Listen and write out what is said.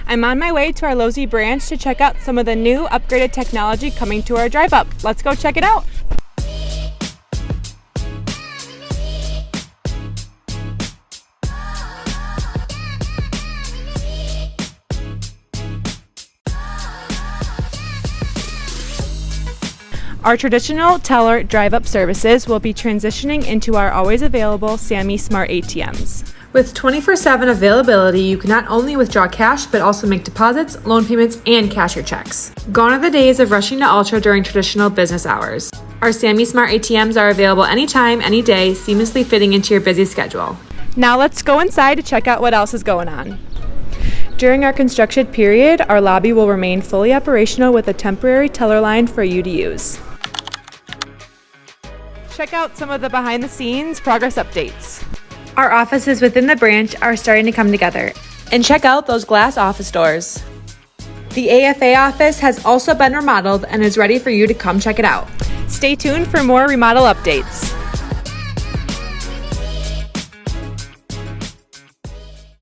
I'm on my way to our Losey branch to check out some of the new upgraded technology coming to our drive-up. Let's go check it out. Our traditional teller drive-up services will be transitioning into our always available Sammy Smart ATMs. With 24/7 availability, you can not only withdraw cash, but also make deposits, loan payments, and cash your checks. Gone are the days of rushing to Altra during traditional business hours. Our Sammy Smart ATMs are available anytime, any day, seamlessly fitting into your busy schedule. Now let's go inside to check out what else is going on. During our construction period, our lobby will remain fully operational with a temporary teller line for you to use. Check out some of the behind-the-scenes progress updates. Our offices within the branch are starting to come together. And check out those glass office doors. The AFA office has also been remodeled and is ready for you to come check it out. Stay tuned for more remodel updates.